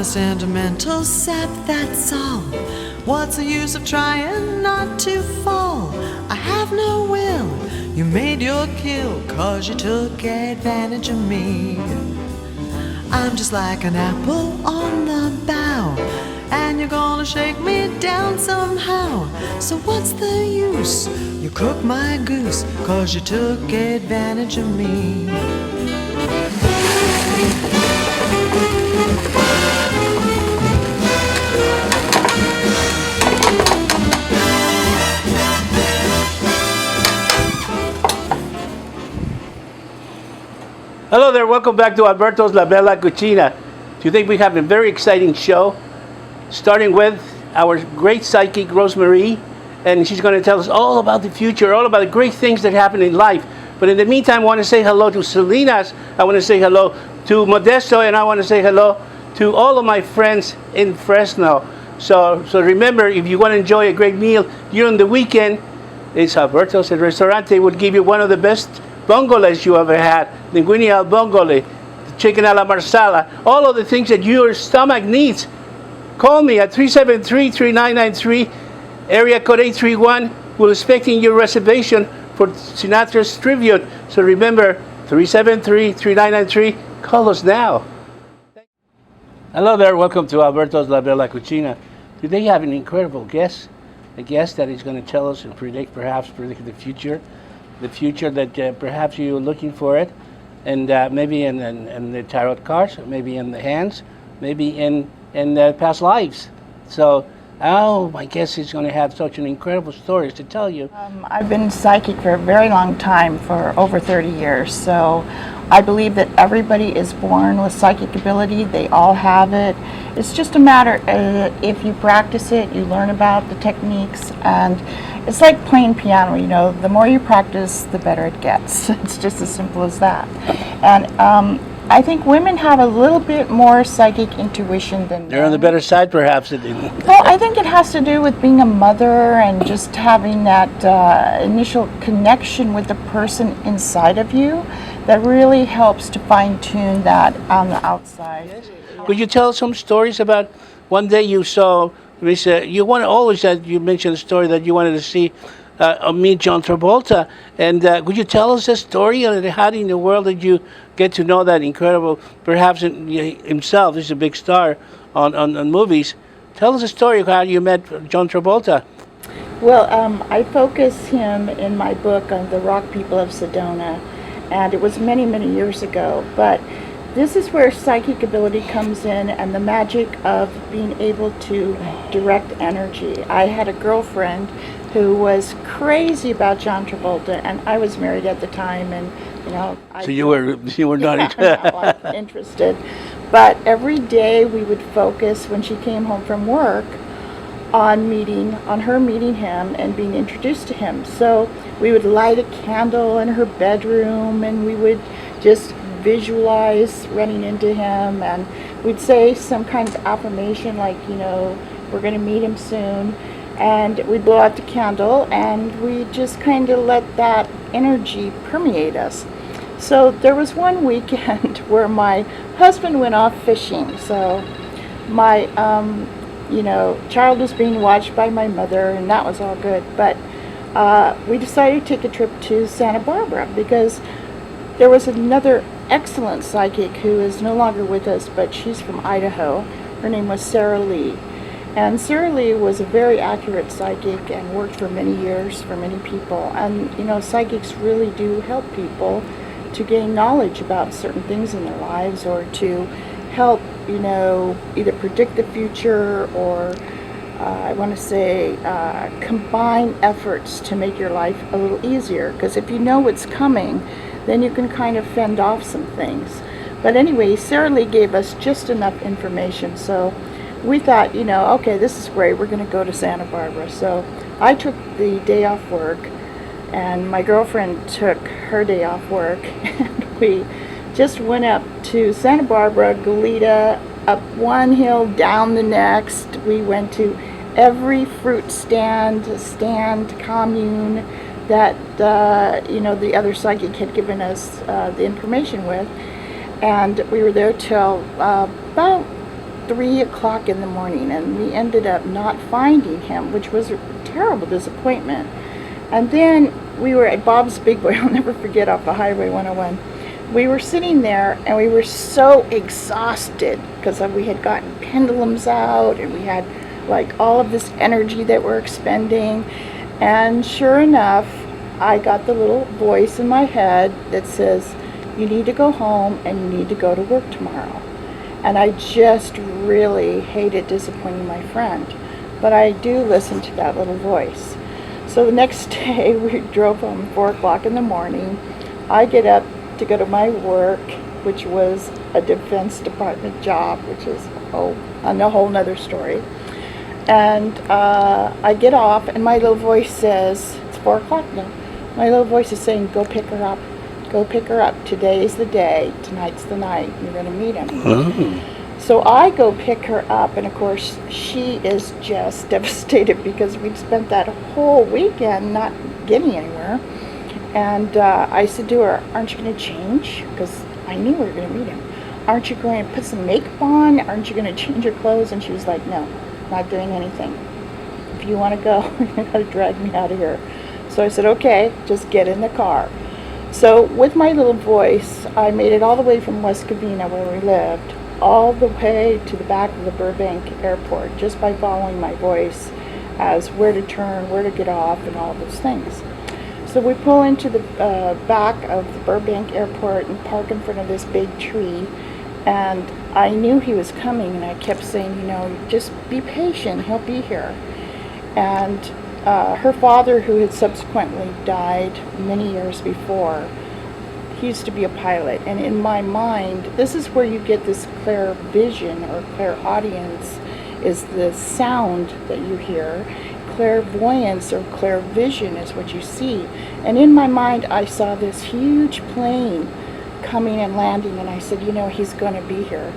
a sentimental sap, that's all. What's the use of trying not to fall? I have no will. You made your kill, 'cause you took advantage of me. I'm just like an apple on the bough, and you're gonna shake me down somehow. So what's the use? You cook my goose, 'cause you took advantage of me. Hello there, welcome back to Alberto's La Bella Cuccina. Today we have a very exciting show, starting with our great psychic, Rosemary, and she's going to tell us all about the future, all about the great things that happen in life. But in the meantime, I want to say hello to Salinas, I want to say hello to Modesto, and I want to say hello to all of my friends in Fresno. So remember, if you want to enjoy a great meal during the weekend, it's Alberto's Restaurante will give you one of the best bongoles you ever had, linguine al bongole, chicken a la marsala, all of the things that your stomach needs. Call me at 373-3993, area code 831. We're expecting your reservation for Sinatra's tribute. So remember, 373-3993, call us now. Hello there, welcome to Alberto's La Bella Cuccina. Today you have an incredible guest, a guest that is going to tell us and predict the future that perhaps you're looking for it, and maybe in the tarot cards, maybe in the hands, maybe in past lives. So, my guess is going to have such an incredible stories to tell you. I've been psychic for a very long time, for over 30 years, so I believe that everybody is born with psychic ability. They all have it. It's just a matter if you practice it, you learn about the techniques, and it's like playing piano, you know, the more you practice, the better it gets. It's just as simple as that. And I think women have a little bit more psychic intuition than They're on the better side, perhaps. Well, I think it has to do with being a mother and just having that initial connection with the person inside of you that really helps to fine-tune that on the outside. Yes. Could you tell some stories about one day you saw, you mentioned a story that you wanted to see meet John Travolta, and could you tell us that story? How in the world did you get to know that incredible, perhaps himself is a big star on movies. Tell us a story of how you met John Travolta. Well, I focus him in my book on the rock people of Sedona, and it was many, many years ago, but this is where psychic ability comes in and the magic of being able to direct energy. I had a girlfriend who was crazy about John Travolta, and I was married at the time, and So you were not not interested. But every day we would focus when she came home from work on her meeting him and being introduced to him. So we would light a candle in her bedroom, and we would just visualize running into him, and we'd say some kind of affirmation like, we're going to meet him soon, and we'd blow out the candle, and we just kind of let that energy permeate us. So there was one weekend where my husband went off fishing, so my child was being watched by my mother, and that was all good, but we decided to take a trip to Santa Barbara because there was another excellent psychic who is no longer with us, but she's from Idaho. Her name was Sarah Lee. And Sarah Lee was a very accurate psychic and worked for many years for many people. And, psychics really do help people to gain knowledge about certain things in their lives, or to help, either predict the future or, combine efforts to make your life a little easier. Because if you know what's coming, then you can kind of fend off some things. But anyway, Sarah Lee gave us just enough information, so we thought, okay, this is great, we're going to go to Santa Barbara. So I took the day off work, and my girlfriend took her day off work, and we just went up to Santa Barbara, Goleta, up one hill, down the next. We went to every fruit stand, commune that the other psychic had given us the information with, and we were there till about 3 o'clock in the morning, and we ended up not finding him, which was a terrible disappointment. And then we were at Bob's Big Boy, I'll never forget, off the Highway 101. We were sitting there and we were so exhausted because we had gotten pendulums out and we had like all of this energy that we're expending. And sure enough, I got the little voice in my head that says, you need to go home and you need to go to work tomorrow. And I just really hated disappointing my friend, but I do listen to that little voice. So the next day we drove home 4 o'clock in the morning. I get up to go to my work, which was a Defense Department job, which is a whole nother story. And I get off and my little voice says, it's 4 o'clock now. My little voice is saying, go pick her up. Go pick her up. Today's the day. Tonight's the night. You're going to meet him. Oh. So I go pick her up, and of course she is just devastated because we'd spent that whole weekend not getting anywhere. And I said to her, aren't you going to change? Because I knew we were going to meet him. Aren't you going to put some makeup on? Aren't you going to change your clothes? And she was like, no, not doing anything. If you want to go, you're going to drag me out of here. So I said, okay, just get in the car. So with my little voice, I made it all the way from West Covina, where we lived, all the way to the back of the Burbank airport, just by following my voice as where to turn, where to get off, and all those things. So we pull into the back of the Burbank airport and park in front of this big tree. And I knew he was coming, and I kept saying, you know, just be patient, he'll be here. And her father, who had subsequently died many years before, he used to be a pilot. And in my mind, this is where you get this clear vision or clairaudience, is the sound that you hear. Clairvoyance or clairvision is what you see. And in my mind, I saw this huge plane coming and landing, and I said, you know, he's going to be here.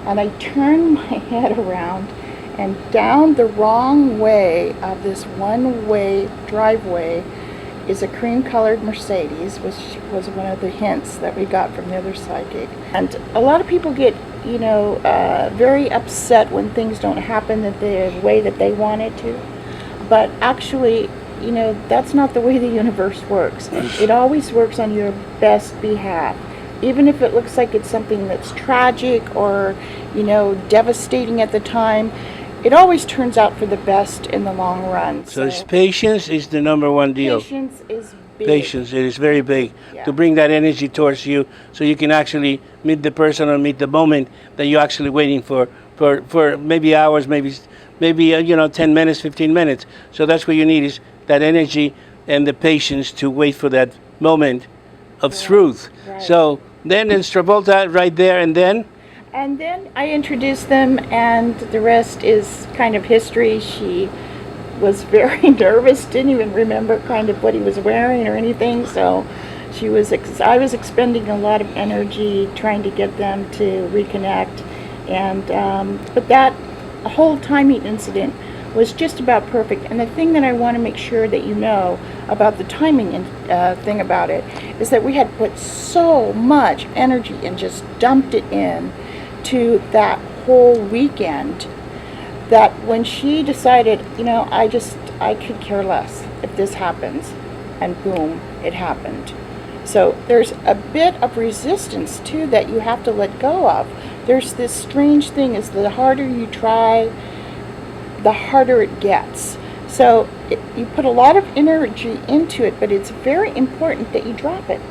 And I turned my head around, and down the wrong way of this one-way driveway is a cream-colored Mercedes, which was one of the hints that we got from the other psychic. And a lot of people get, you know, very upset when things don't happen the way that they want it to. But actually, you know, that's not the way the universe works. It always works on your best behalf. Even if it looks like it's something that's tragic or, you know, devastating at the time, it always turns out for the best in the long run. So patience is the number one deal. Patience is big. Patience, it is very big. Yeah. To bring that energy towards you so you can actually meet the person or meet the moment that you're actually waiting for maybe hours, maybe 10 minutes, 15 minutes. So that's what you need, is that energy and the patience to wait for that moment of truth. Right. So then in Stravolta right there, and then I introduced them, and the rest is kind of history. She was very nervous, didn't even remember kind of what he was wearing or anything, so I was expending a lot of energy trying to get them to reconnect. And but that whole timing incident was just about perfect. And the thing that I want to make sure that you know about the timing thing about it is that we had put so much energy and just dumped it in to that whole weekend, that when she decided, you know, I could care less if this happens, and boom, it happened. So there's a bit of resistance too that you have to let go of. There's this strange thing, is the harder you try, the harder it gets. So you put a lot of energy into it, but it's very important that you drop it.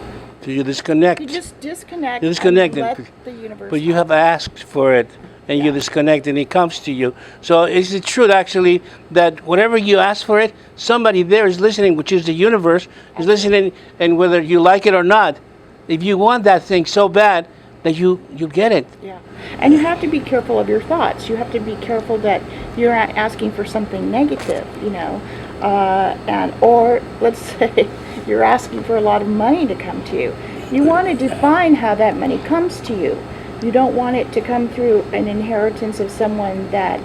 so you disconnect. You just disconnect. You disconnect, and let the universe but you happen. have asked for it, and you disconnect, and it comes to you. So is it true actually that whatever you ask for it, somebody there is listening, which is the universe, is listening, and whether you like it or not, if you want that thing so bad, that you get it. Yeah, and you have to be careful of your thoughts. You have to be careful that you're not asking for something negative, you know, or let's say you're asking for a lot of money to come to you. You want to define how that money comes to you. You don't want it to come through an inheritance of someone that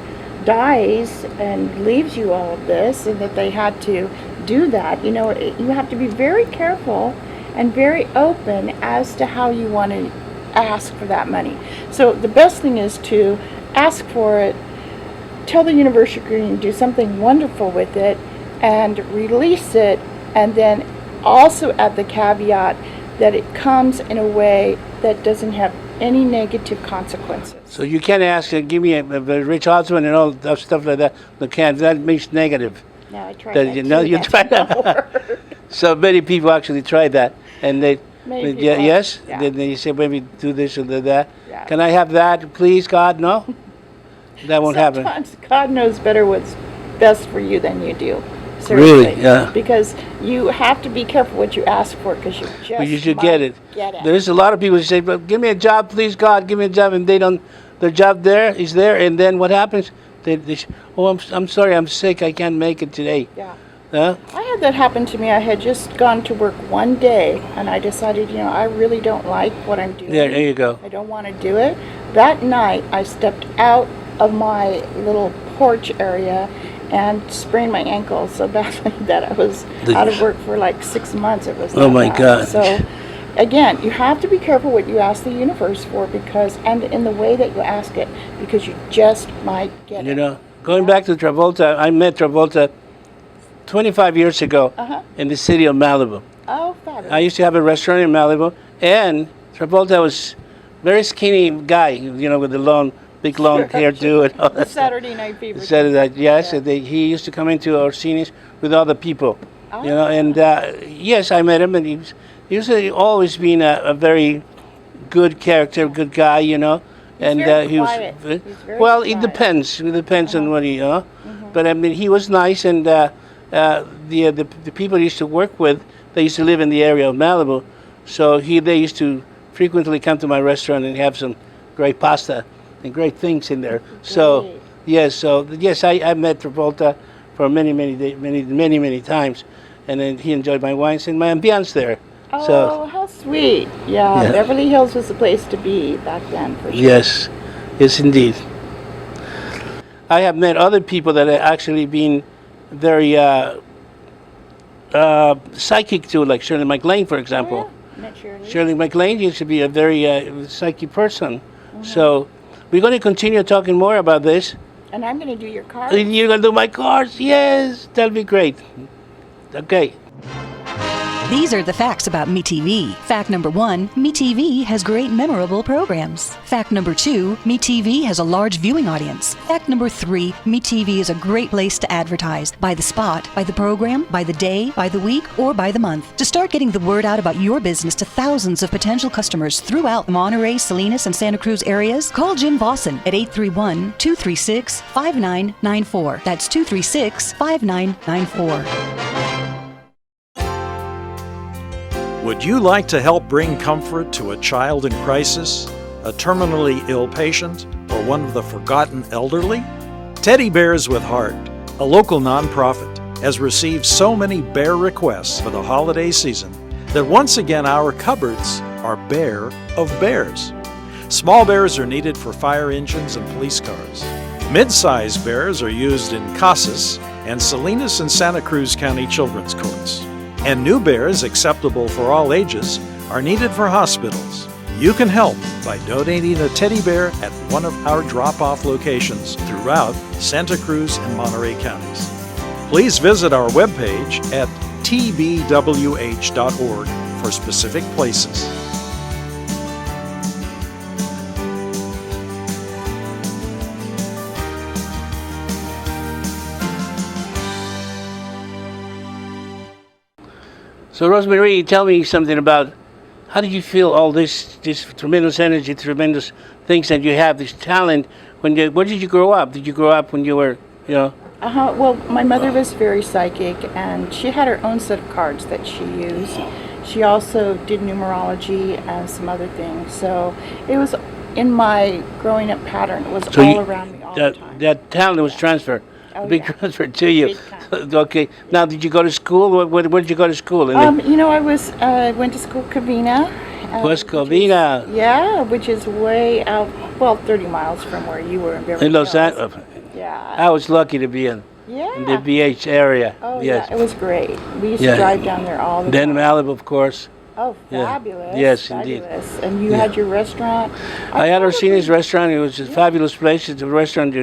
dies and leaves you all of this, and that they had to do that. You know, you have to be very careful and very open as to how you want to ask for that money. So the best thing is to ask for it, tell the universe you're going to do something wonderful with it, and release it, and then also add the caveat that it comes in a way that doesn't have any negative consequences. So you can't ask, give me a rich husband and all that stuff like that. That makes negative. No, I tried That, that you know, too. you That's tried not that. work. So many people actually tried that, and they, Many yeah, people, yes. yeah. Then you say maybe do this or do that. Yeah. Can I have that, please, God? No, that won't happen. Sometimes God knows better what's best for you than you do. Seriously. Really? Yeah. Because you have to be careful what you ask for, because you just But you should might get it. Get it. There's a lot of people who say, "But give me a job, please, God, give me a job," and they don't. Their job there is there, and then what happens? Oh, I'm sorry, I'm sick, I can't make it today. Yeah. Huh? I had that happen to me. I had just gone to work one day, and I decided, I really don't like what I'm doing. There you go. I don't want to do it. That night, I stepped out of my little porch area and sprained my ankle so badly that I was out of work for like 6 months. It was Oh that my bad. God. So again, you have to be careful what you ask the universe for, and in the way that you ask it, because you just might get it. Going back to Travolta, I met Travolta 25 years ago in the city of Malibu. Oh, fabulous. I used to have a restaurant in Malibu, and Travolta was very skinny guy, with the big long hairdo and all The that stuff. Saturday Night Fever. Saturday, yes, Yeah. and he used to come into our scenes with other people, Oh. and yes, I met him, and he was always been a very good character, good guy, and very he was quiet. He's very well. quiet. It depends. It depends on what he, but I mean, he was nice, and the people he used to work with, they used to live in the area of Malibu, so they used to frequently come to my restaurant and have some great pasta and great things in there. So Great. yes, I met Travolta for many times, and then he enjoyed my wines and my ambiance there. Oh, So how sweet. Yeah, Yeah. Beverly Hills was the place to be back then, for sure. yes, indeed. I have met other people that have actually been very psychic too, like Shirley MacLaine, for example. Oh, yeah. Met Shirley. Shirley MacLaine used to be a very psychic person. So we're going to continue talking more about this. And I'm going to do your cards. You're going to do my cards? Yes, that'll be great. Okay. These are the facts about MeTV. Fact number 1, MeTV has great memorable programs. Fact number 2, MeTV has a large viewing audience. Fact number 3, MeTV is a great place to advertise by the spot, by the program, by the day, by the week, or by the month. To start getting the word out about your business to thousands of potential customers throughout the Monterey, Salinas, and Santa Cruz areas, call Jim Vossen at 831-236-5994. That's 236-5994. Would you like to help bring comfort to a child in crisis, a terminally ill patient, or one of the forgotten elderly? Teddy Bears with Heart, a local nonprofit, has received so many bear requests for the holiday season that once again our cupboards are bare of bears. Small bears are needed for fire engines and police cars. Mid-sized bears are used in casas and Salinas and Santa Cruz County Children's Courts. And new bears, acceptable for all ages, are needed for hospitals. You can help by donating a teddy bear at one of our drop-off locations throughout Santa Cruz and Monterey counties. Please visit our webpage at tbwh.org for specific places. So Rosemary, tell me something about how did you feel all this tremendous energy, tremendous things that you have, this talent. Where did you grow up? Did you grow up when you were, Well, my mother was very psychic, and she had her own set of cards that she used. She also did numerology and some other things. So it was in my growing up pattern. It was all around me all the time. That talent was transferred. Oh, A big yeah. transfer to you. Big time. Okay. Now, did you go to school? Where did you go to school? I went to school Covina. Covina. Which is way out, 30 miles from where you were in Beverly In Los Hills. Angeles. Yeah. I was lucky to be in the BH area. Oh, yes. yeah, it was great. We used Yeah. to drive down there all the Then time. Malibu, of course. Oh, Yeah. fabulous. Yes, indeed. Fabulous. And you Yeah. had your restaurant? I had probably- Orsini's restaurant. It was a fabulous place. It's a restaurant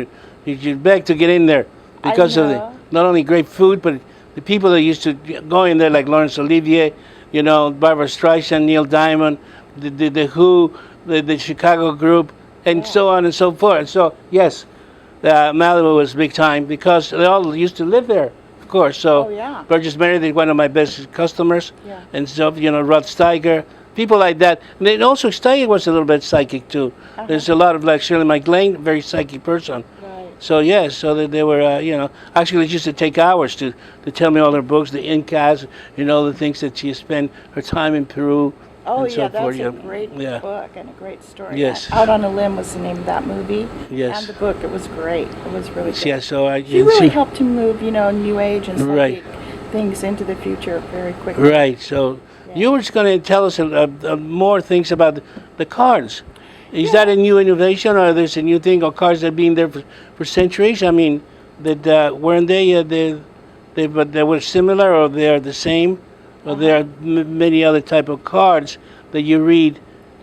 you beg to get in there because of the know. not only great food, but the people that used to go in there, like Laurence Olivier, Barbara Streisand, Neil Diamond, the Who, the Chicago group, and so on and so forth. So yes, Malibu was big time because they all used to live there, of course. So Oh, yeah. Burgess Meredith is one of my best customers, Yeah. and so Rod Steiger, people like that. And then also Steiger was a little bit psychic too. There's a lot of like Shirley MacLaine, very psychic person. Right. So yes, so they were, actually it used to take hours to tell me all her books, the Incas, the things that she spent her time in Peru. Oh, and so yeah, that's forth. a great Yeah. book and a great story. Yes. Out on a Limb was the name of that movie. Yes. And the book, it was great. It was really good. Yeah, so She really helped to move, New Age and Right. psychic things into the future very quickly. Right. So you were just going to tell us more things about the cards. Is that a new innovation, or there's a new thing, or cards that have been there for centuries? I mean, weren't they were similar, or they are the same, or there are many other type of cards that you read,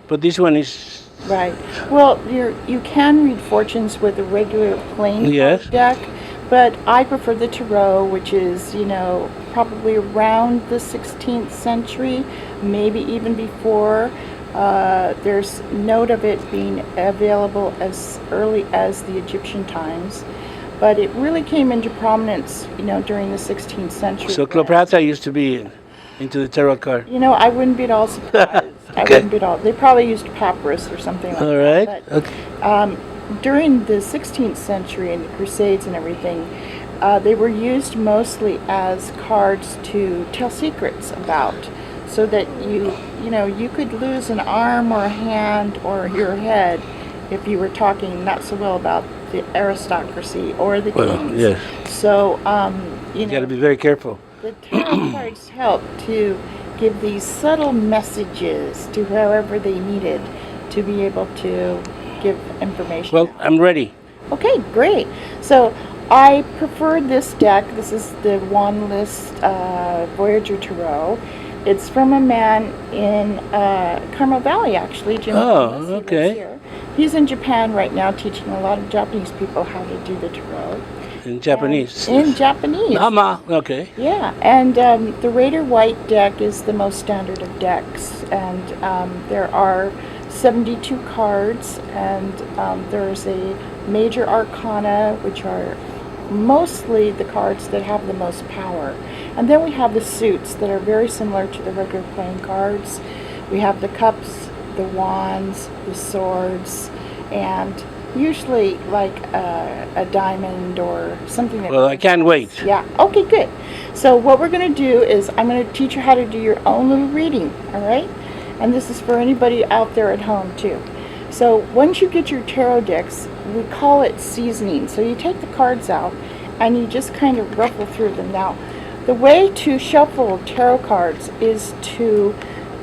but this one is Right. Well, you can read fortunes with a regular plain Yes. card deck, but I prefer the tarot, which is, probably around the 16th century, maybe even before. There's note of it being available as early as the Egyptian times, but it really came into prominence, during the 16th century. so Cleopatra used to be into the tarot card. I wouldn't be at all surprised. I Okay. wouldn't be at all. They probably used papyrus or something like All that. right. But, Okay. during the 16th century and the Crusades and everything, they were used mostly as cards to tell secrets about, so that you could lose an arm or a hand or your head if you were talking not so well about the aristocracy or the Well, kings. yes. So, You got to be very careful. the tarot cards help to give these subtle messages to whoever they needed to be able to give information. Well, I'm ready. Okay, great. So I prefer this deck. This is the Wanlist Voyager Tarot. It's from a man in Carmel Valley, actually, Jim. Oh, Thomas. He lives okay. here. He's in Japan right now teaching a lot of Japanese people how to do the tarot. In Japanese. In Japanese. Ama. Okay. Yeah, and the Raider White deck is the most standard of decks, and there are 72 cards, and there's a major arcana, which are mostly the cards that have the most power. And then we have the suits that are very similar to the regular playing cards. We have the cups, the wands, the swords, and usually like a diamond or something. Well, I can't wait. Yeah, okay, good. So what we're going to do is I'm going to teach you how to do your own little reading, all right? And this is for anybody out there at home too. So once you get your tarot decks, we call it seasoning. So you take the cards out and you just kind of ruffle through them. Now, the way to shuffle tarot cards is to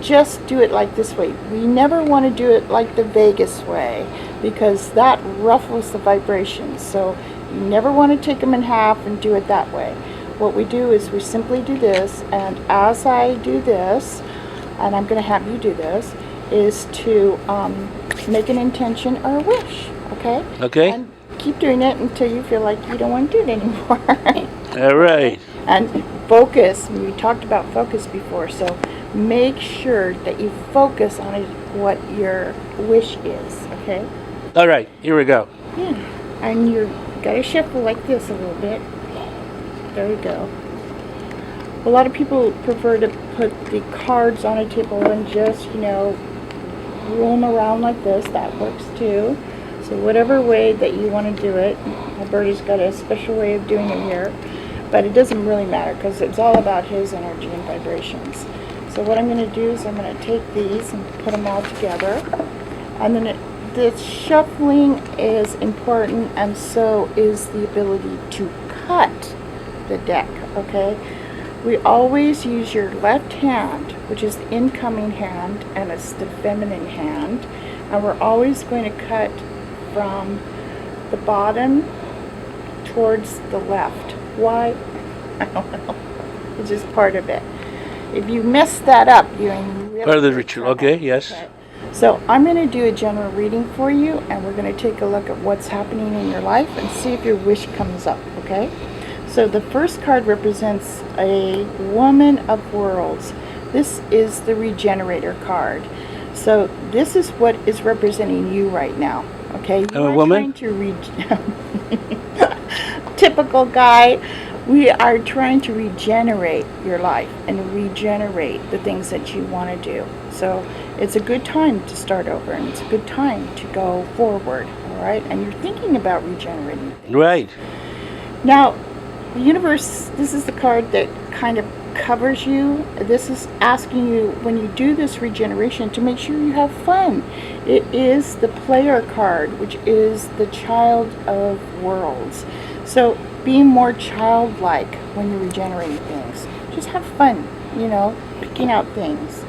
just do it like this way. We never want to do it like the Vegas way, because that ruffles the vibrations. So you never want to take them in half and do it that way. What we do is we simply do this, and as I do this, and I'm going to have you do this, is to make an intention or a wish, okay? Okay. And keep doing it until you feel like you don't want to do it anymore. All right. And focus. We talked about focus before, so make sure that you focus on it, what your wish is, okay? All right. Here we go. Yeah. And you got to shuffle like this a little bit. There you go. A lot of people prefer to put the cards on a table and just, roll them around like this. That works too. So whatever way that you want to do it. Alberto's got a special way of doing it here. But it doesn't really matter because it's all about his energy and vibrations. So what I'm going to do is I'm going to take these and put them all together. And then the shuffling is important, and so is the ability to cut the deck, okay? We always use your left hand, which is the incoming hand, and it's the feminine hand. And we're always going to cut from the bottom towards the left. Why? I don't know. It's just part of it. if you mess that up, you're in really Part of the big ritual. trouble. Okay, yes. Okay. So I'm going to do a general reading for you, and we're going to take a look at what's happening in your life and see if your wish comes up, okay? So the first card represents a woman of worlds. This is the regenerator card. So this is what is representing you right now, okay? You I'm a woman? trying to typical guy. We are trying to regenerate your life and regenerate the things that you want to do. So it's a good time to start over, and it's a good time to go forward, all right? And you're thinking about regenerating things. Right. Now, the universe, this is the card that kind of covers you. This is asking you, when you do this regeneration, to make sure you have fun. It is the player card, which is the child of worlds. So be more childlike when you're regenerating things. Just have fun, you know, picking out things.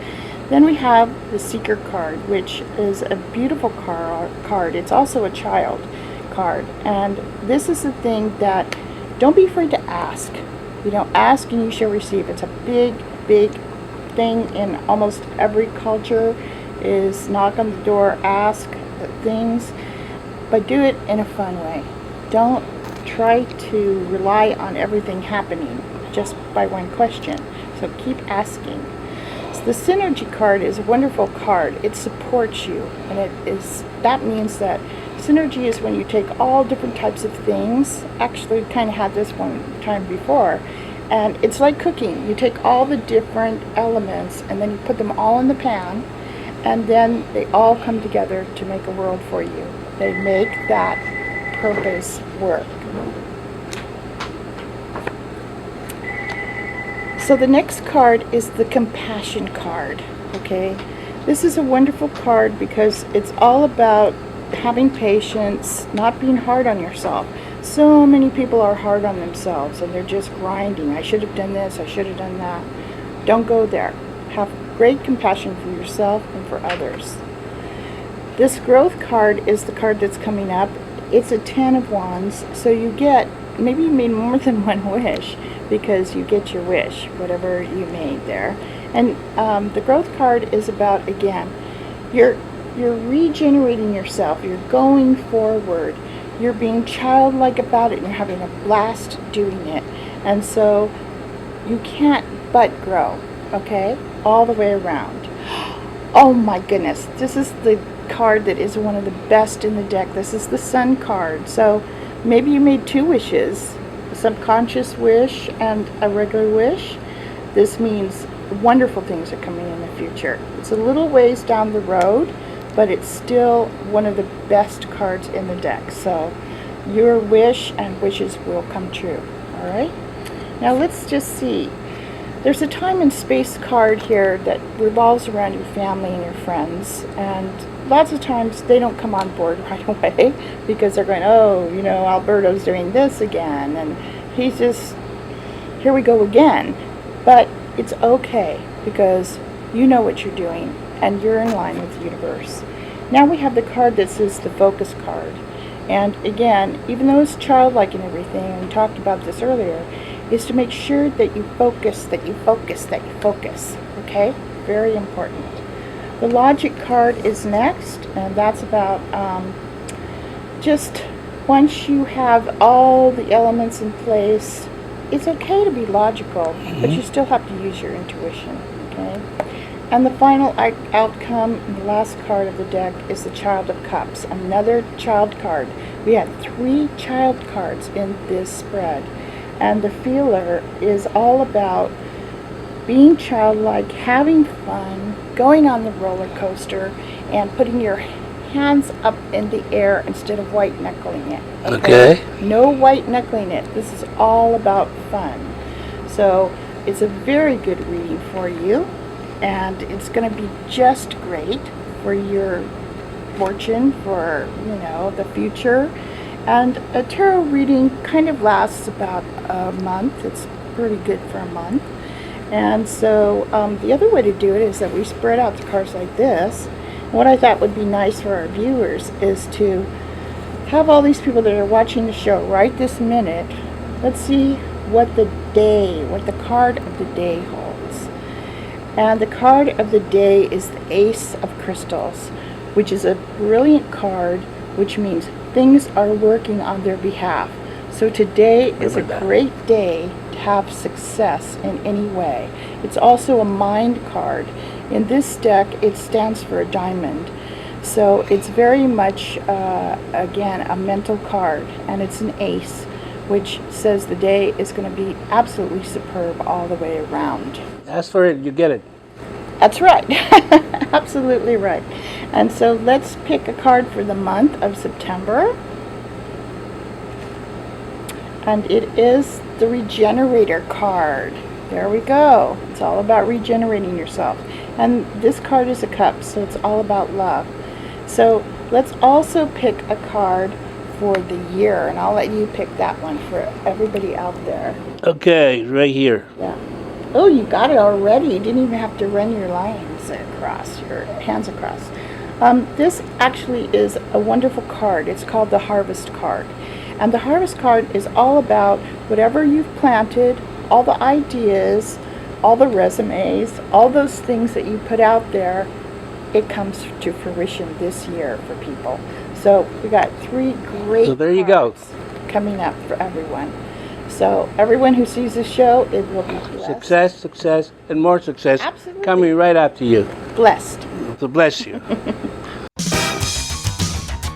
Then we have the Seeker card, which is a beautiful card. It's also a child card. And this is the thing that, don't be afraid to ask. You know, ask and you shall receive. It's a big, big thing in almost every culture, is knock on the door, ask things, but do it in a fun way. Don't try to rely on everything happening just by one question. So keep asking. So the Synergy card is a wonderful card. It supports you, and that means that synergy is when you take all different types of things. Actually, we kind of had this one time before, and it's like cooking. You take all the different elements and then you put them all in the pan, and then they all come together to make a world for you. They make that purpose work. So the next card is the Compassion card, okay? This is a wonderful card because it's all about having patience, not being hard on yourself. So many people are hard on themselves and they're just grinding. I should have done this, I should have done that. Don't go there. Have great compassion for yourself and for others. This Growth card is the card that's coming up. It's a 10 of Wands, so you get, maybe you made more than one wish, because you get your wish, whatever you made there. And the Growth card is about, again, you're regenerating yourself, you're going forward, you're being childlike about it, and you're having a blast doing it. And so you can't but grow, okay? All the way around. Oh my goodness, this is the card that is one of the best in the deck. This is the Sun card. So maybe you made two wishes, a subconscious wish and a regular wish. This means wonderful things are coming in the future. It's a little ways down the road, but it's still one of the best cards in the deck. So your wish and wishes will come true. All right. Now let's just see. There's a time and space card here that revolves around your family and your friends, and lots of times they don't come on board right away because they're going, oh, you know, Alberto's doing this again, and he's just, here we go again. But it's okay because you know what you're doing and you're in line with the universe. Now we have the card that says the Focus card. And again, even though it's childlike and everything, and we talked about this earlier, is to make sure that you focus, that you focus, that you focus. Okay? Very important. The Logic card is next, and that's about just once you have all the elements in place, it's okay to be logical, but you still have to use your intuition. Okay? And the final outcome, the last card of the deck, is the Child of Cups, another child card. We had 3 child cards in this spread. And the feeler is all about being childlike, having fun, going on the roller coaster, and putting your hands up in the air instead of white knuckling it. Okay? No white knuckling it. This is all about fun. So it's a very good reading for you, and it's going to be just great for your fortune, for, you know, the future. And a tarot reading kind of lasts about a month. It's pretty good for a month. And so the other way to do it is that we spread out the cards like this. What I thought would be nice for our viewers is to have all these people that are watching the show right this minute. Let's see what the card of the day holds. And the card of the day is the Ace of Crystals, which is a brilliant card, which means things are working on their behalf. So today is a great day to have success in any way. It's also a mind card. In this deck, it stands for a diamond. So it's very much, again, a mental card, and it's an ace, which says the day is going to be absolutely superb all the way around. Ask for it, you get it. That's right. Absolutely right. And so let's pick a card for the month of September. And it is the Regenerator card. There we go. It's all about regenerating yourself. And this card is a cup, so it's all about love. So let's also pick a card for the year, and I'll let you pick that one for everybody out there. Okay, right here. Yeah. Oh, you got it already. You didn't even have to run your lines across, your hands across. This actually is a wonderful card. It's called the Harvest card. And the Harvest card is all about whatever you've planted, all the ideas, all the resumes, all those things that you put out there, it comes to fruition this year for people. So we got 3 great So there you go. cards coming up for everyone. So everyone who sees the show, it will be blessed. Success, success, and more success Absolutely. coming right after you. Blessed. So bless you.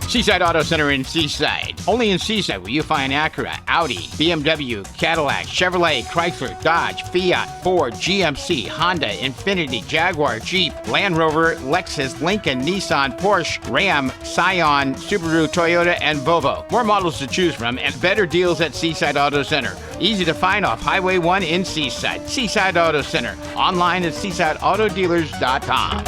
Seaside Auto Center in Seaside. Only in Seaside will you find Acura, Audi, BMW, Cadillac, Chevrolet, Chrysler, Dodge, Fiat, Ford, GMC, Honda, Infiniti, Jaguar, Jeep, Land Rover, Lexus, Lincoln, Nissan, Porsche, Ram, Scion, Subaru, Toyota, and Volvo. More models to choose from and better deals at Seaside Auto Center. Easy to find off Highway 1 in Seaside. Seaside Auto Center. Online at seasideautodealers.com.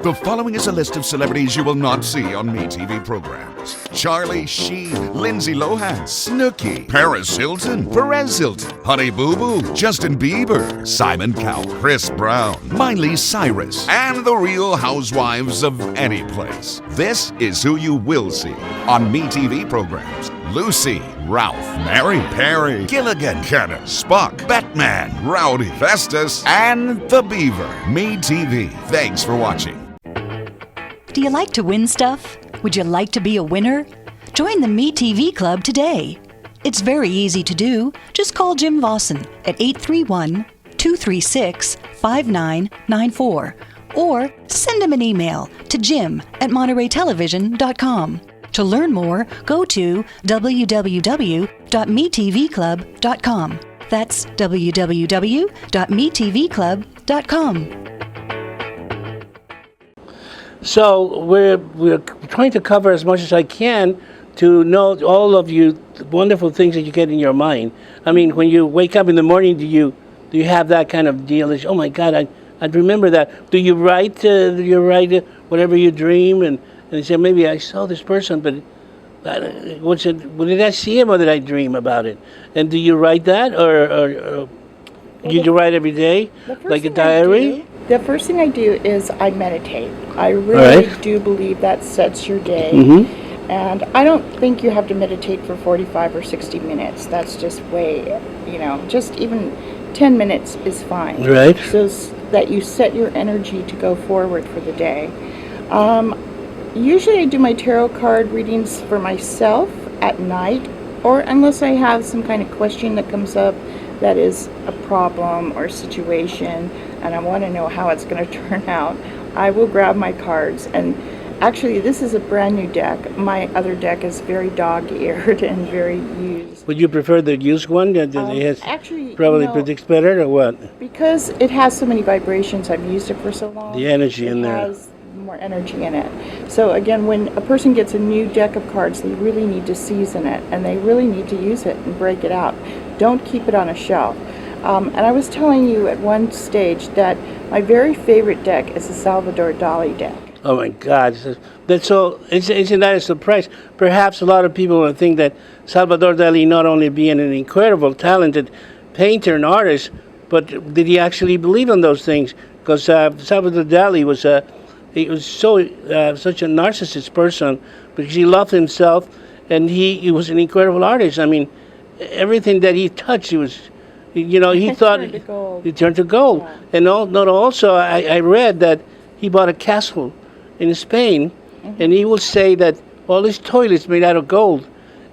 The following is a list of celebrities you will not see on MeTV programs. Charlie Sheen, Lindsay Lohan, Snooki, Paris Hilton, Perez Hilton, Honey Boo Boo, Justin Bieber, Simon Cowell, Chris Brown, Miley Cyrus, and the Real Housewives of any place. This is who you will see on MeTV programs. Lucy, Ralph, Mary, Perry, Gilligan, Cannon, Spock, Batman, Rowdy, Festus, and the Beaver. MeTV. Thanks for watching. Do you like to win stuff? Would you like to be a winner? Join the MeTV Club today. It's very easy to do. Just call Jim Vossen at 831-236-5994 or send him an email to jim@montereytelevision.com. To learn more, go to www.metvclub.com. That's www.metvclub.com. So we're trying to cover as much as I can to know all of you wonderful things that you get in your mind. I mean, when you wake up in the morning, do you have that kind of deal? That, oh my God, I'd remember that. Do you write? Whatever you dream, and you say maybe I saw this person, but what did I see him or did I dream about it? And do you write that, or you write every day, like a diary? The first thing I do is I meditate. I really do believe that sets your day. Mm-hmm. And I don't think you have to meditate for 45 or 60 minutes. That's just way, just even 10 minutes is fine. Right. So that you set your energy to go forward for the day. Usually I do my tarot card readings for myself at night, or unless I have some kind of question that comes up that is a problem or situation and I want to know how it's going to turn out, I will grab my cards. And actually, this is a brand new deck. My other deck is very dog-eared and very used. Would you prefer the used one that has actually, probably predicts better, or what? Because it has so many vibrations, I've used it for so long. The energy in there. It has more energy in it. So again, when a person gets a new deck of cards, they really need to season it, and they really need to use it and break it out. Don't keep it on a shelf. And I was telling you at one stage that my very favorite deck is the Salvador Dali deck. Oh my God, that's so. Isn't that a surprise? Perhaps a lot of people will think that Salvador Dali not only being an incredible, talented painter and artist, but did he actually believe in those things? Because Salvador Dali was such a narcissist person because he loved himself, and he was an incredible artist. I mean, everything that he touched, he You know, he It thought turned to gold. it turned to gold. Yeah. And also, I read that he bought a castle in Spain, and he will say that all his toilets made out of gold,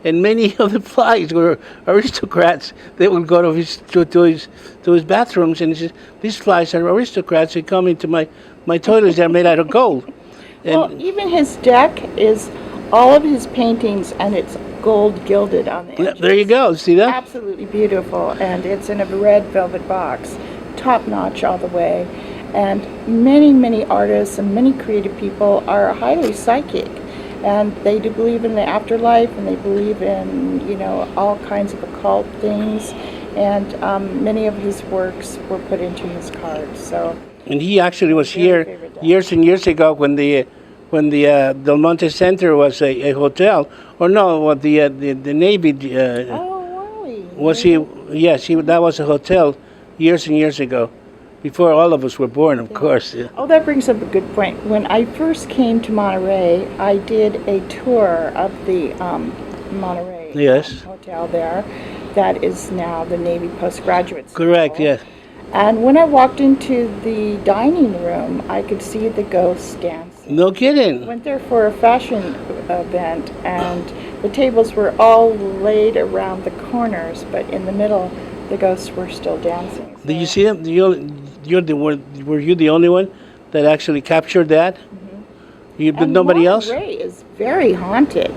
and many of the flies were aristocrats. They would go to his bathrooms, and he says, "These flies are aristocrats. They come into my toilets that are made out of gold." And Well, even his deck is all of his paintings, and it's gold gilded on the yeah, edges. there you go. See that? Absolutely beautiful, and it's in a red velvet box, top notch all the way. And many artists and many creative people are highly psychic, and they do believe in the afterlife, and they believe in, you know, all kinds of occult things. And many of his works were put into his cards. So And he actually was Very here favorite dog. years and years ago when the Del Monte Center was a hotel, or no, what the Navy oh, really? was he? Yes, that was a hotel years and years ago, before all of us were born, of course. Yeah. Oh, that brings up a good point. When I first came to Monterey, I did a tour of the Monterey Yes. hotel there. That is now the Navy Postgraduate School. Correct. Yes. And when I walked into the dining room, I could see the ghosts dancing. No kidding. Went there for a fashion event, and the tables were all laid around the corners, but in the middle, the ghosts were still dancing. Did you see them? Were you the only one that actually captured that? You, but And nobody else? Monterey is very haunted.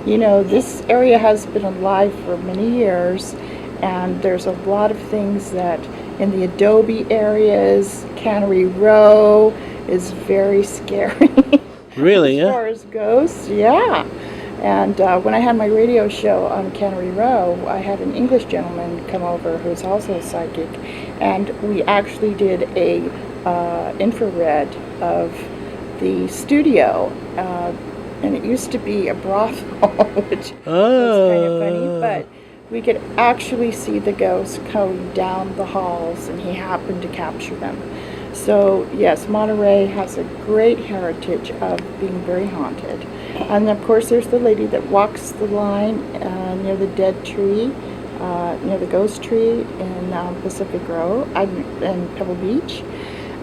You know, this area has been alive for many years, and there's a lot of things that in the adobe areas, Cannery Row is very scary. Really? As Yeah. far as ghosts, yeah. And when I had my radio show on Cannery Row, I had an English gentleman come over who's also a psychic, and we actually did a infrared of the studio, and it used to be a brothel, which was kind of funny, but we could actually see the ghosts going down the halls, and he happened to capture them. So yes, Monterey has a great heritage of being very haunted. And of course there's the lady that walks the line near the dead tree, near the ghost tree in Pacific Grove, in Pebble Beach.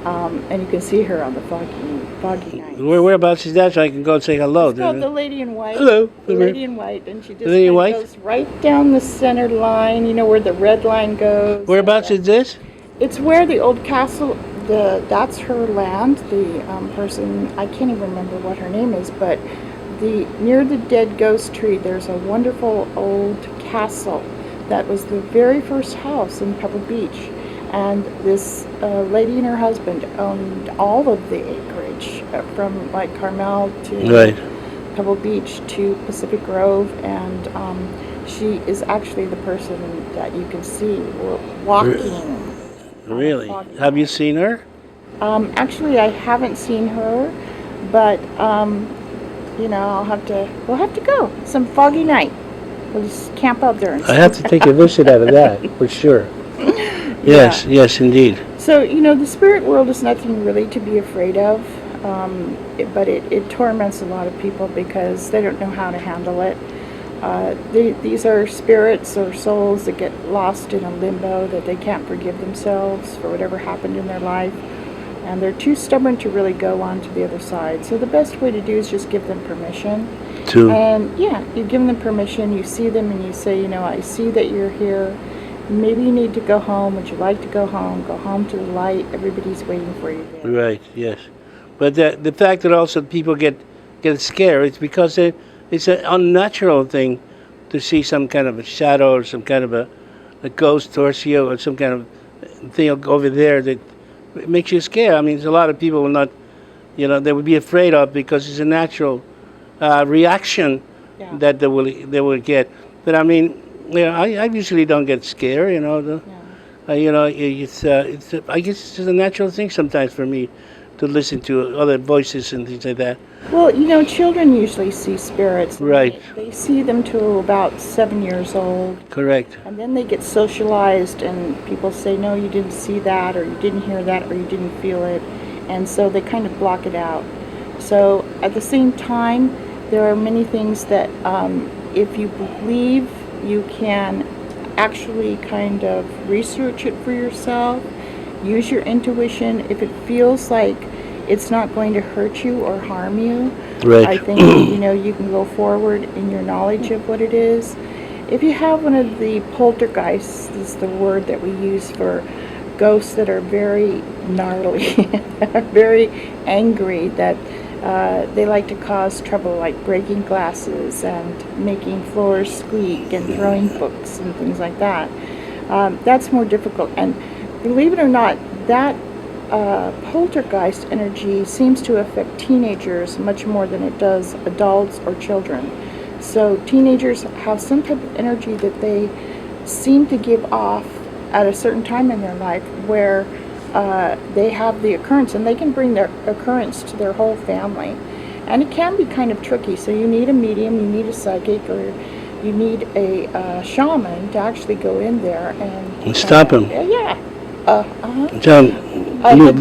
And you can see her on the foggy nights. Whereabouts is that so I can go and say hello? It's called the Lady in White. Hello. The Lady in White, and she just Lady in kinda White? goes right down the center line, you know, where the red line goes. Whereabouts is this? It's where the old castle, that's her land. The person, I can't even remember what her name is, but near the dead ghost tree, there's a wonderful old castle that was the very first house in Pebble Beach. And this lady and her husband owned all of the acreage from like Carmel to Right. Pebble Beach to Pacific Grove, and she is actually the person that you can see walking. Really? Have you seen her? Actually, I haven't seen her, but you know, we'll have to go some foggy night. We'll just camp out there. And I have to take a visit out of that for sure. Yes, yes, indeed. So, you know, the spirit world is nothing really to be afraid of, but it torments a lot of people because they don't know how to handle it. These are spirits or souls that get lost in a limbo, that they can't forgive themselves for whatever happened in their life, and they're too stubborn to really go on to the other side. So the best way to do is just give them permission. And yeah, you give them permission, you see them and you say, you know, I see that you're here. Maybe you need to go home. Would you like to go home? Go home to the light. Everybody's waiting for you there. Right, yes. But the fact that also people get scared, it's because it's an unnatural thing to see some kind of a shadow or some kind of a ghost towards you or some kind of thing over there that makes you scared. I mean, there's a lot of people will not, you know, they would be afraid of because it's a natural reaction that they will get. But I mean, you know, I usually don't get scared. You know, you know, it's I guess it's just a natural thing sometimes for me to listen to other voices and things like that. Well, you know, children usually see spirits. Right. They see them till about 7 years old. Correct. And then they get socialized, and people say, no, you didn't see that, or you didn't hear that, or you didn't feel it. And so they kind of block it out. So at the same time, there are many things that if you believe, you can actually kind of research it for yourself. Use your intuition. If it feels like it's not going to hurt you or harm you, Right. I think, you can go forward in your knowledge of what it is. If you have one of the poltergeists, is the word that we use for ghosts that are very gnarly, very angry, that they like to cause trouble, like breaking glasses and making floors squeak and throwing books and things like that. That's more difficult. And believe it or not, that poltergeist energy seems to affect teenagers much more than it does adults or children. So teenagers have some type of energy that they seem to give off at a certain time in their life where they have the occurrence, and they can bring their occurrence to their whole family. And it can be kind of tricky, so you need a medium, you need a psychic, or you need a shaman to actually go in there and stop him. Yeah. John,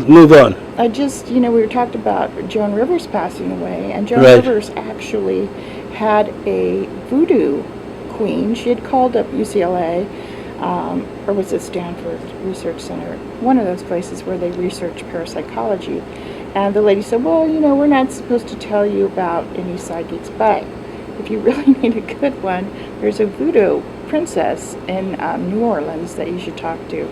move on. I just, we were talked about Joan Rivers passing away, and Joan Right. Rivers actually had a voodoo queen. She had called up UCLA, or was it Stanford Research Center, one of those places where they research parapsychology. And the lady said, well, we're not supposed to tell you about any psychics, but if you really need a good one, there's a voodoo princess in New Orleans that you should talk to.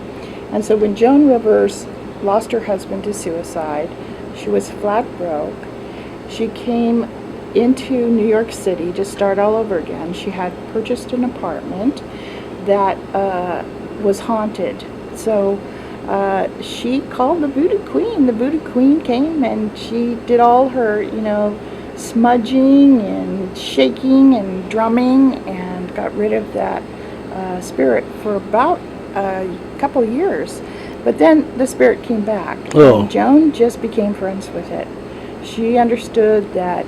And so when Joan Rivers lost her husband to suicide, she was flat broke. She came into New York City to start all over again. She had purchased an apartment that was haunted. So she called the Voodoo Queen. The Voodoo Queen came and she did all her, smudging and shaking and drumming, and got rid of that spirit for about a couple years. But then the spirit came back. Oh. And Joan just became friends with it. She understood that,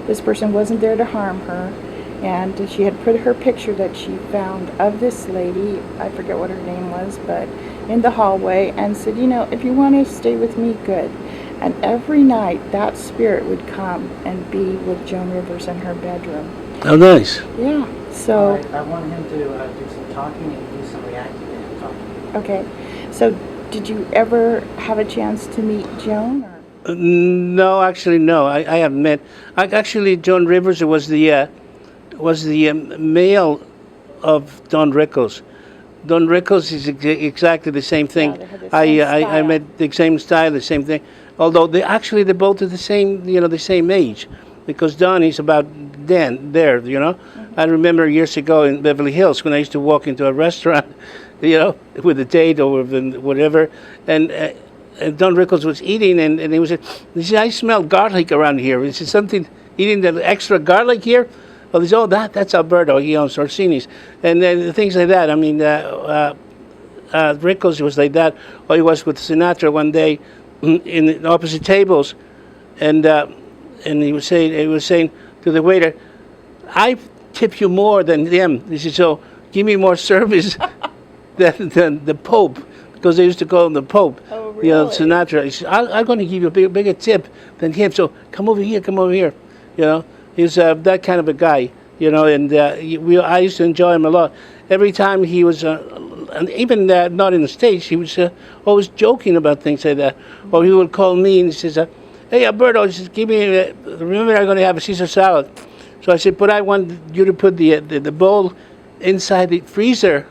this person wasn't there to harm her. And she had put her picture that she found of this lady, I forget what her name was, but in the hallway, and said, if you want to stay with me, good. And every night that spirit would come and be with Joan Rivers in her bedroom. Oh, nice. Yeah, so... I want him to do some talking and do some reacting and talking. Okay, so did you ever have a chance to meet Joan? Or? No, actually, no. I haven't met. Actually, Joan Rivers was the male of Don Rickles. Don Rickles is exactly the same thing. Yeah, they had the same I style. met the same style, the same thing. Although they both are the same, the same age, because Don is about there. Mm-hmm. I remember years ago in Beverly Hills when I used to walk into a restaurant, with a date or with whatever, and Don Rickles was eating, and he said, I smell garlic around here. Is it something eating the extra garlic here? Well, he said, that's Alberto. He owns Orsini's. And then things like that. I mean, Rickles was like that. Or he was with Sinatra one day in opposite tables, and he was saying to the waiter, I tip you more than them. He said, so give me more service than the Pope, because they used to call him the Pope. Oh, really? Sinatra. He said, I'm going to give you a bigger tip than him. So come over here. He's that kind of a guy, and I used to enjoy him a lot. Every time he was, and even not in the States, he was always joking about things like that. Or he would call me and he says, hey, Alberto, just give me, remember I'm going to have a Caesar salad. So I said, but I want you to put the bowl inside the freezer.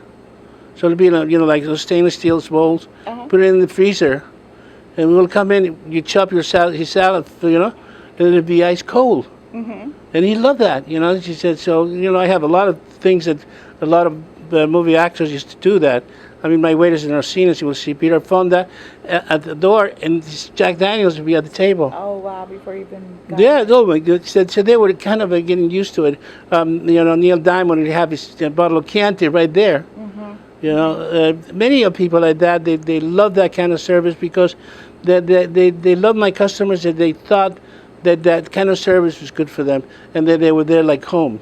So it'll be, like those stainless steel bowls. Uh-huh. Put it in the freezer. And we'll come in, you chop his salad, and it'll be ice cold. Mm-hmm. And he loved that, She said, so, I have a lot of things that a lot of movie actors used to do that. I mean, my waiters in Orsini's, you will see Peter Fonda at the door, and Jack Daniels would be at the table. Oh, wow, before you even got Yeah, oh my God. So they were kind of getting used to it. Neil Diamond would have his bottle of Chianti right there. Mm-hmm. Many of people like that, they love that kind of service because they love my customers, and they thought that kind of service was good for them, and that they were there like home.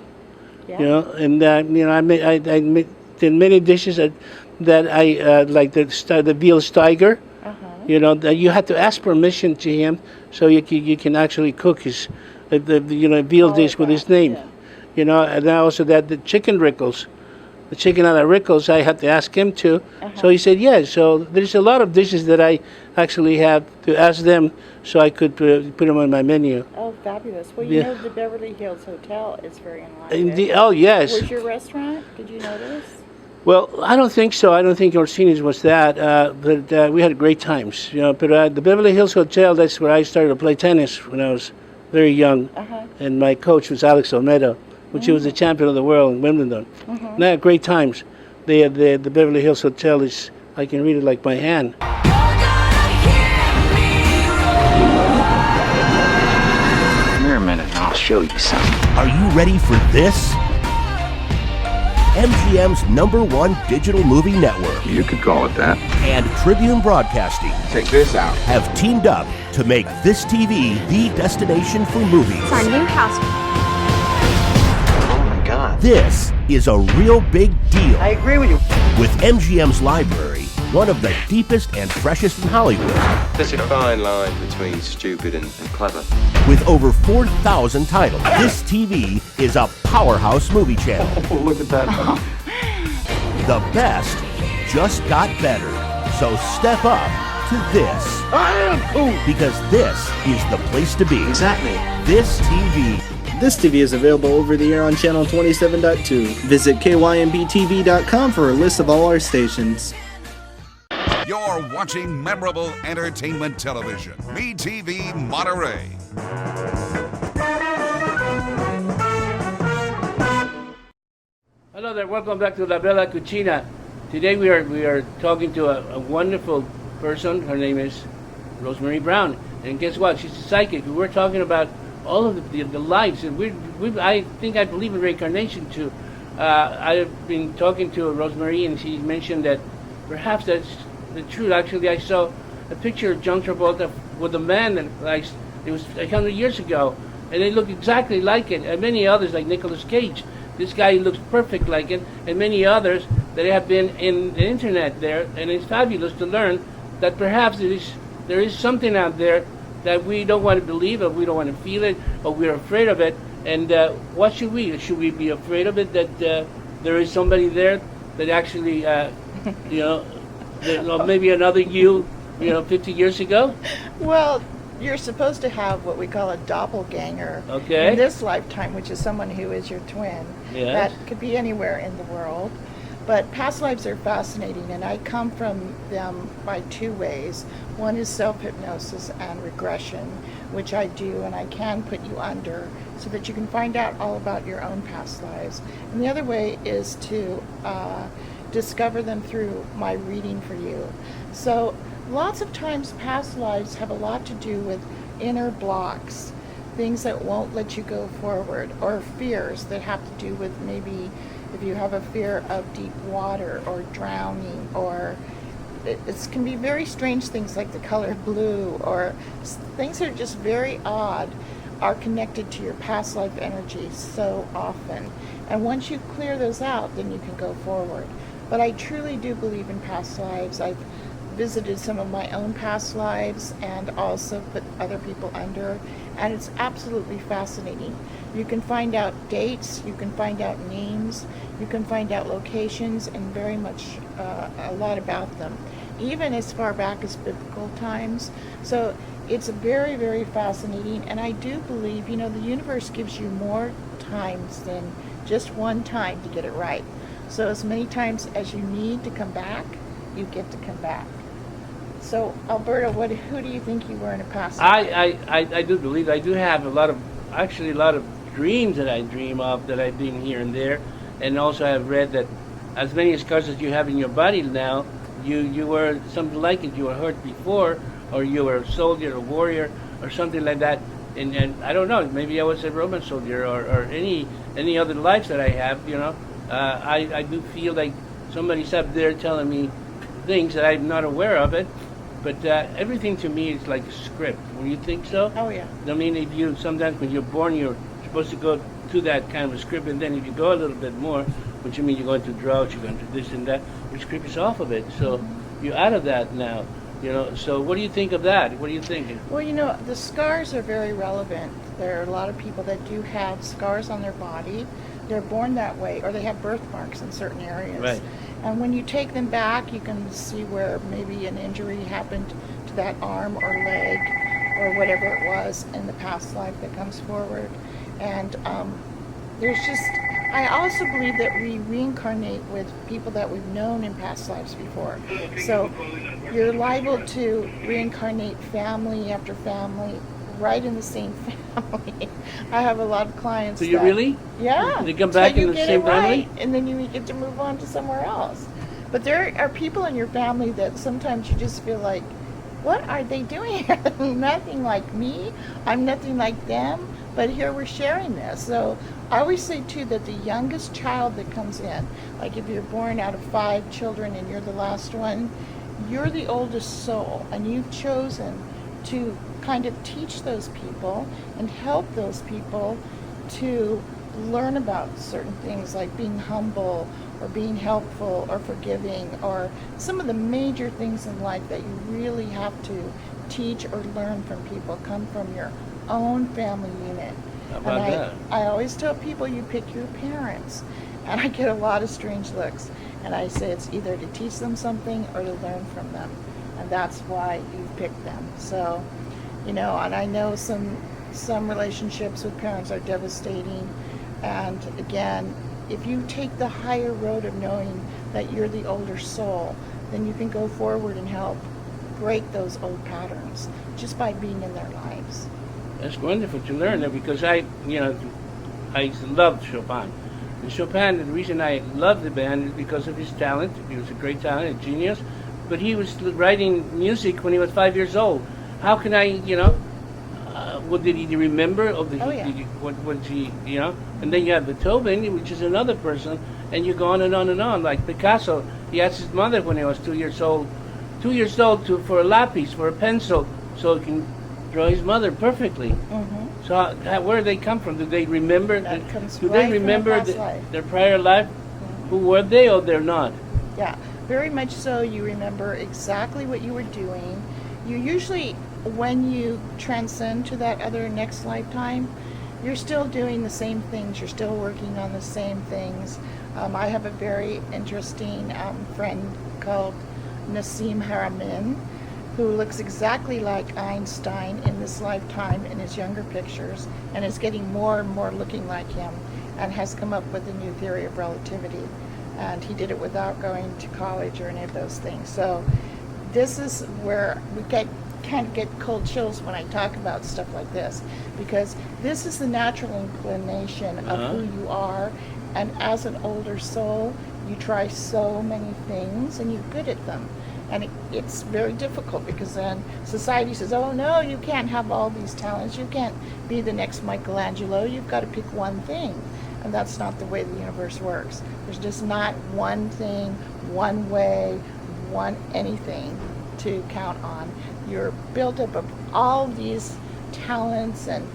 Yeah. And I did many dishes that I like the veal steiger. Uh-huh. That you had to ask permission to him so you can actually cook his veal Oh, dish with his name. yeah. And then also the chicken rickles. the chicken a la Rickles, I had to ask him to. So he said yes. So there's a lot of dishes that I actually have to ask them so I could put them on my menu. Oh, fabulous. Well, Yeah. you know the Beverly Hills Hotel is very in line with it. Oh, yes. Where's your restaurant? Did you notice? Well, I don't think so. I don't think Orsini's was that. But we had great times, you know. But the Beverly Hills Hotel, that's where I started to play tennis when I was very young. And my coach was Alex Olmedo, which he was the champion of the world in Wimbledon. And I had great times. The Beverly Hills Hotel is, I can read it like my hand. Come here a minute and I'll show you something. Are you ready for this? MGM's #1 digital movie network You could call it that. and Tribune Broadcasting Check this out. have teamed up to make this TV the destination for movies. It's our new house. Oh my God. This is a real big deal. I agree with you. With MGM's library, one of the deepest and freshest in Hollywood, There's a fine line between stupid and clever. with over 4,000 titles. This TV is a powerhouse movie channel. Look at that. The best just got better. So step up to this. Because this is the place to be. Exactly. This TV. This TV is available over the air on channel 27.2. Visit kymbtv.com for a list of all our stations. You're watching memorable entertainment television. MeTV Monterey. Hello there, welcome back to La Bella Cuccina. Today we are talking to a wonderful person. Her name is Rosemary Brown, and guess what? She's a psychic. We're talking about all of the lives, and I believe in reincarnation too. I've been talking to Rosemary, and she mentioned that perhaps that's the truth. Actually, I saw a picture of John Travolta with a man that it was 100 years ago, and they look exactly like it, and many others like Nicolas Cage. This guy looks perfect like it, and many others that have been in the internet there, and it's fabulous to learn that perhaps there is something out there that we don't want to believe, or we don't want to feel it, or we're afraid of it. And what should we? Should we be afraid of it, that there is somebody there that actually, or maybe another you, 50 years ago? Well, you're supposed to have what we call a doppelganger Okay. in this lifetime, which is someone who is your twin. Yes. That could be anywhere in the world. But past lives are fascinating, and I come from them by two ways. One is self-hypnosis and regression, which I do, and I can put you under so that you can find out all about your own past lives. And the other way is to discover them through my reading for you. So lots of times past lives have a lot to do with inner blocks, things that won't let you go forward, or fears that have to do with maybe if you have a fear of deep water or drowning, or it can be very strange things like the color blue, or things that are just very odd are connected to your past life energy so often. And once you clear those out, then you can go forward. But I truly do believe in past lives. I've visited some of my own past lives and also put other people under, and it's absolutely fascinating. You can find out dates, you can find out names, you can find out locations, and very much a lot about them, even as far back as biblical times. So it's very, very fascinating, and I do believe, the universe gives you more times than just one time to get it right. So as many times as you need to come back, you get to come back. So Alberto, who do you think you were in a past life? I do believe I do have a lot of dreams that I dream of that I've been here and there, and also I've read that as many scars as you have in your body now, you were something like it. You were hurt before, or you were a soldier, a warrior, or something like that. And I don't know, maybe I was a Roman soldier, or any other lives that I have. I do feel like somebody's up there telling me things that I'm not aware of it. But everything to me is like a script. When you think so? Oh yeah. I mean, sometimes when you're born, you're supposed to go to that kind of a script, and then if you go a little bit more, which you mean you're going to drought, you're going to this and that, your script is off of it. So you're out of that now. So what do you think of that? What are you thinking? Well, the scars are very relevant. There are a lot of people that do have scars on their body they're born that way, or they have birthmarks in certain areas. Right. And when you take them back, you can see where maybe an injury happened to that arm or leg or whatever it was in the past life that comes forward. And there's just, I also believe that we reincarnate with people that we've known in past lives before. So you're liable to reincarnate family after family right in the same family. I have a lot of clients. So you really? Yeah. They come back in the same family? Right, and then you get to move on to somewhere else. But there are people in your family that sometimes you just feel like, what are they doing? Nothing like me. I'm nothing like them. But here we're sharing this. So I always say too that the youngest child that comes in, like if you're born out of 5 children and you're the last one, you're the oldest soul, and you've chosen to kind of teach those people and help those people to learn about certain things like being humble or being helpful or forgiving, or some of the major things in life that you really have to teach or learn from people come from your own family unit. How about that? I always tell people you pick your parents, and I get a lot of strange looks, and I say it's either to teach them something or to learn from them, and that's why you pick them. So, and I know some relationships with parents are devastating, and again, if you take the higher road of knowing that you're the older soul, then you can go forward and help break those old patterns just by being in their lives. That's wonderful to learn that, because I loved Chopin. And Chopin, the reason I loved the band is because of his talent. He was a great talent, a genius. But he was writing music when he was 5 years old. How can I, what did he remember? Or did what did he, And then you have Beethoven, which is another person, and you go on and on and on. Like Picasso, he asked his mother when he was 2 years old, for a lapis, for a pencil, so he can draw his mother perfectly. Mm-hmm. So where do they come from? Do they remember? Do they remember their prior life? Mm-hmm. Who were they, or they're not? Yeah, very much so. You remember exactly what you were doing. You usually, when you transcend to that other next lifetime, you're still doing the same things. You're still working on the same things. I have a very interesting friend called Nassim Haramein, who looks exactly like Einstein in this lifetime in his younger pictures, and is getting more and more looking like him, and has come up with a new theory of relativity. And he did it without going to college or any of those things. So this is where we kind of get cold chills when I talk about stuff like this, because this is the natural inclination of who you are, and as an older soul, you try so many things and you're good at them. And it's very difficult, because then society says, oh no, you can't have all these talents, you can't be the next Michelangelo, you've got to pick one thing. And that's not the way the universe works. There's just not one thing, one way, one anything to count on. You're built up of all these talents, and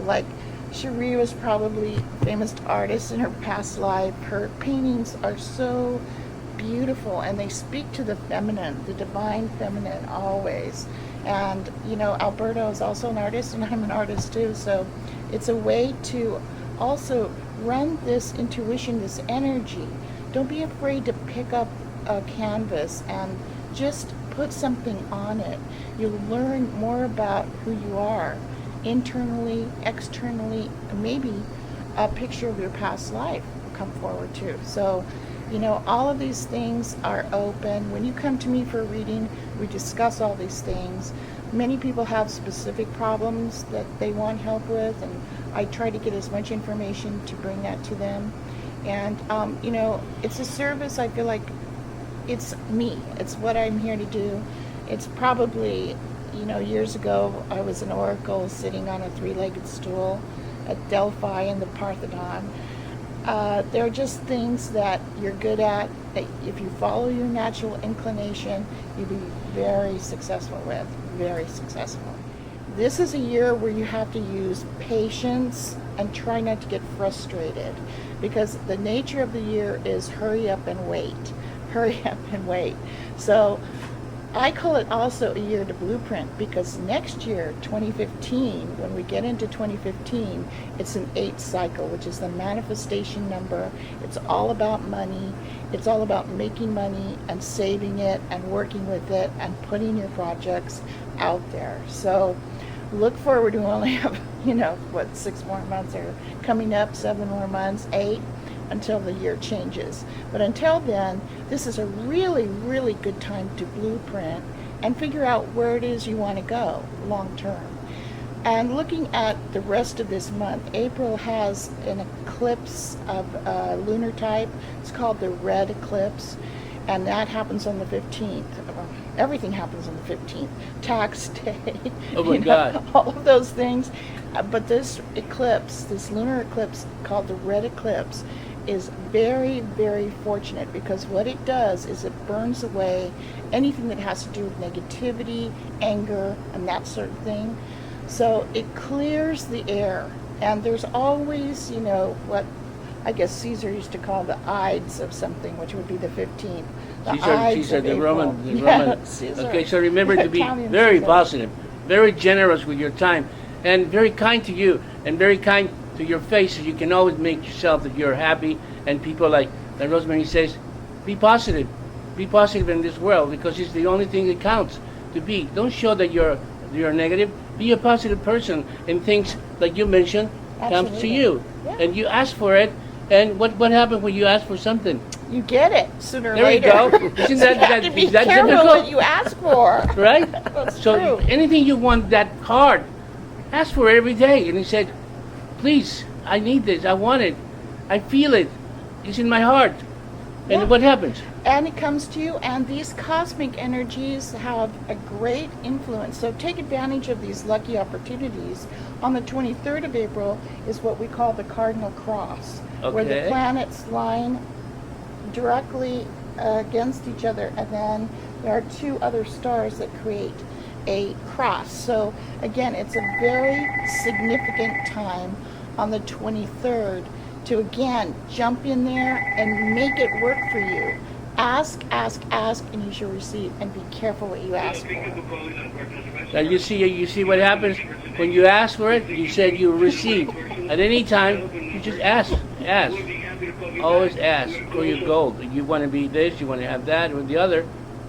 like Cherie was probably a famous artist in her past life. Her paintings are so beautiful, and they speak to the feminine, the divine feminine always. And Alberto is also an artist, and I'm an artist too, so it's a way to also run this intuition, this energy. Don't be afraid to pick up a canvas and just put something on it. You'll learn more about who you are, internally, externally, maybe a picture of your past life will come forward too. So all of these things are open. When you come to me for a reading, we discuss all these things. Many people have specific problems that they want help with, and I try to get as much information to bring that to them. And, it's a service. I feel like it's me. It's what I'm here to do. It's probably, years ago, I was an oracle sitting on a 3-legged stool at Delphi in the Parthenon. There are just things that you're good at, that if you follow your natural inclination, you'll be very successful with, very successful. This is a year where you have to use patience and try not to get frustrated, because the nature of the year is hurry up and wait. Hurry up and wait. So I call it also a year to blueprint because next year, 2015, when we get into 2015, it's an 8 cycle, which is the manifestation number. It's all about money. It's all about making money and saving it and working with it and putting your projects out there. So look forward. We only have, 6 more months are coming up, 7 more months, 8, until the year changes. But until then, this is a really, really good time to blueprint and figure out where it is you want to go long term. And looking at the rest of this month, April has an eclipse of lunar type. It's called the red eclipse, and that happens on the 15th. Everything happens on the 15th. Tax day. Oh my God. All of those things. But this eclipse, this lunar eclipse called the red eclipse, is very, very fortunate because what it does is it burns away anything that has to do with negativity, anger, and that sort of thing. So it clears the air. And there's always, what I guess Caesar used to call the Ides of something, which would be the 15th. Caesar, the Roman. Caesar. Okay, so remember to be Italian very Caesar. positive, very generous with your time, and very kind to you, and very kind to your face, so you can always make yourself that you're happy. And people like Rosemary says, be positive in this world because it's the only thing that counts. To be, don't show that you're negative. Be a positive person, and things like you mentioned comes to Absolutely. you, Yeah. and you ask for it. And what happens when you ask for something? You get it sooner or There you later. go. Isn't You that have to be is that careful difficult? what you ask for. Right? That's So true. anything you want that hard, ask for it every day. And he said, please, I need this. I want it. I feel it. It's in my heart. And Yeah. what happens? And it comes to you, and these cosmic energies have a great influence. So take advantage of these lucky opportunities. On the 23rd of April is what we call the cardinal cross, where the Okay. planets line directly against each other, and then there are 2 other stars that create a cross. So again, it's a very significant time on the 23rd to again jump in there and make it work for you. Ask, and you shall receive, and be careful what you ask for. Now you see what happens when you ask for it. You said you receive. At any time, you just ask. Always ask for your goal. You want to be this, you want to have that, or the other.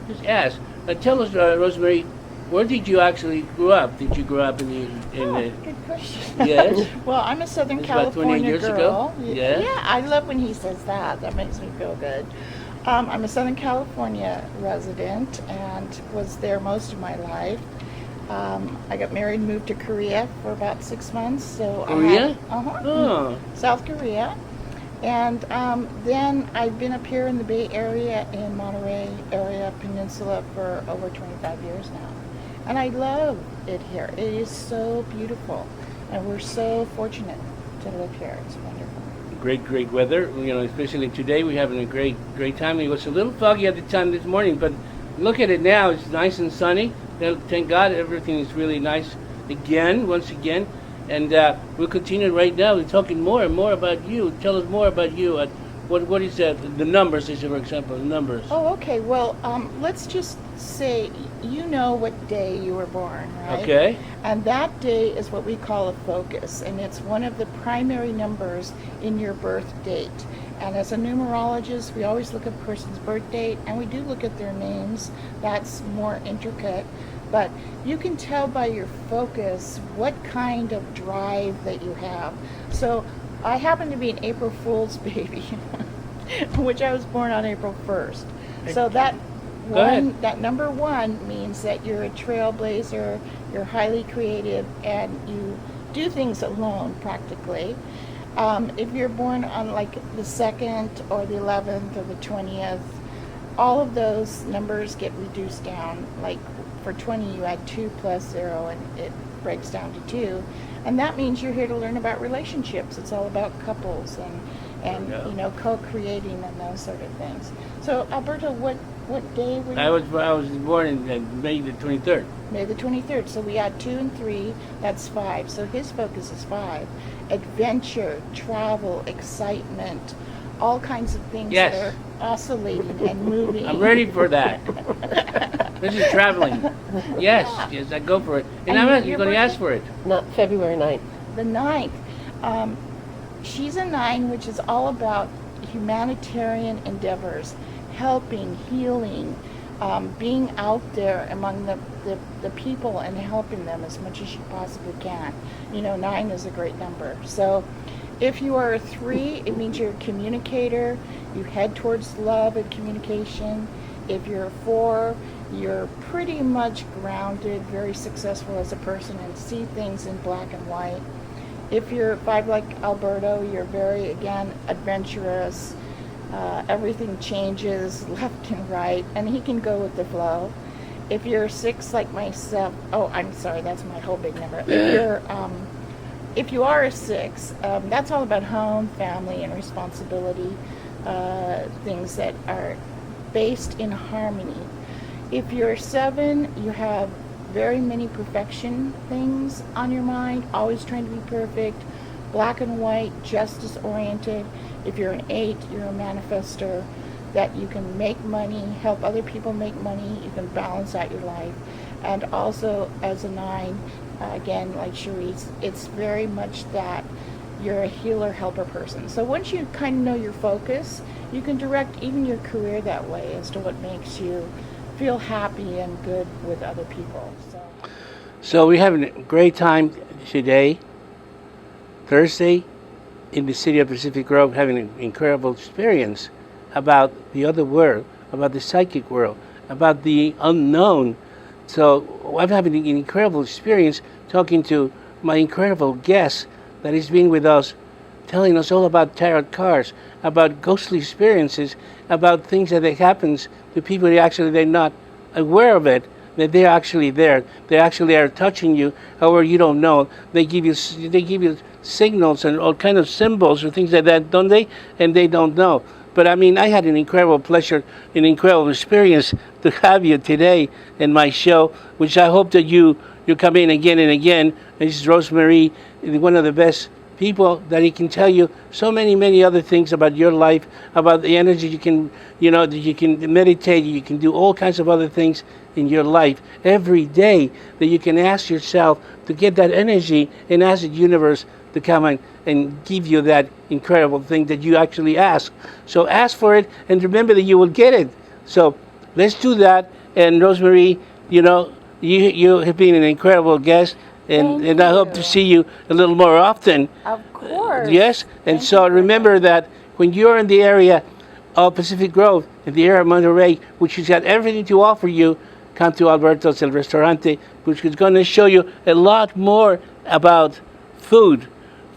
Just ask. Now tell us, Rosemary, where did you actually grow up? Did you grow up in the Good question. Yes. Well, I'm a Southern It's about 20 California years girl. ago? Yeah. Yeah, I love when he says that. That makes me feel good. I'm a Southern California resident and was there most of my life. I got married and moved to Korea for about 6 months. So Korea? Oh. South Korea. And then I've been up here in the Bay Area, in Monterey area, peninsula, for over 25 years now. And I love it here. It is so beautiful. And we're so fortunate to live here. It's wonderful. Great weather. Especially today, we're having a great time. It was a little foggy at the time this morning, but look at it now. It's nice and sunny. Thank God, everything is really nice once again. And we'll continue right now. We're talking more and more about you. Tell us more about you. What is that? The numbers, for example, the numbers. Oh, okay. Well, let's just say you know what day you were born, right? Okay. And that day is what we call a focus, and it's one of the primary numbers in your birth date. And as a numerologist, we always look at a person's birth date, and we do look at their names. That's more intricate. But you can tell by your focus what kind of drive that you have. So I happen to be an April Fool's baby, which I was born on April 1st. So that number 1 means that you're a trailblazer, you're highly creative, and you do things alone practically. If you're born on like the 2nd or the 11th or the 20th, all of those numbers get reduced down. Like for 20, you add 2 plus 0, and it breaks down to 2. And that means you're here to learn about relationships. It's all about couples and co-creating and those sort of things. So Alberto, what day were you? I was born in May the 23rd. May the 23rd. So we add 2 and 3, that's 5. So his focus is 5. Adventure, travel, excitement, all kinds of things Yes. that are oscillating and moving. I'm ready for that. This is traveling. Yes, I go for it. And I'm not going to ask for it. Not February 9th. The 9th. She's a 9, which is all about humanitarian endeavors, helping, healing, being out there among the people and helping them as much as you possibly can. 9 is a great number. So if you are a 3, it means you're a communicator. You head towards love and communication. If you're a 4, you're pretty much grounded, very successful as a person, and see things in black and white. If you're 5 like Alberto, you're very, again, adventurous. Everything changes left and right, and he can go with the flow. If you're 6 like myself, I'm sorry, that's my whole big number. If you are a 6, that's all about home, family, and responsibility, things that are based in harmony. If you're 7, you have very many perfection things on your mind, always trying to be perfect, black and white, justice oriented. If you're an 8, you're a manifester, that you can make money, help other people make money, you can balance out your life. And also as a 9, again, like Cherise, it's very much that you're a healer, helper person. So once you kind of know your focus, you can direct even your career that way as to what makes you feel happy and good with other people. So we're having a great time today, Thursday, in the city of Pacific Grove, having an incredible experience about the other world, about the psychic world, about the unknown. So I'm having an incredible experience talking to my incredible guest that has been with us, telling us all about tarot cards, about ghostly experiences, about things that happens to people that they're not aware of it, that they're actually there. They actually are touching you, however you don't know. They give you signals and all kind of symbols or things like that, don't they? And they don't know. But I mean, I had an incredible pleasure, an incredible experience to have you today in my show, which I hope that you come in again and again. This is Rosemary, one of the best people that he can tell you so many other things about your life, about the energy you can meditate, you can do all kinds of other things in your life every day that you can ask yourself to get that energy and ask the universe to come and give you that incredible thing that you actually ask. So ask for it and remember that you will get it. So let's do that. And Rosemary, you have been an incredible guest. And I hope to see you a little more often. Of course. Yes? And so remember that when you're in the area of Pacific Grove, in the area of Monterey, which has got everything to offer you, come to Alberto's El Restaurante, which is going to show you a lot more about food,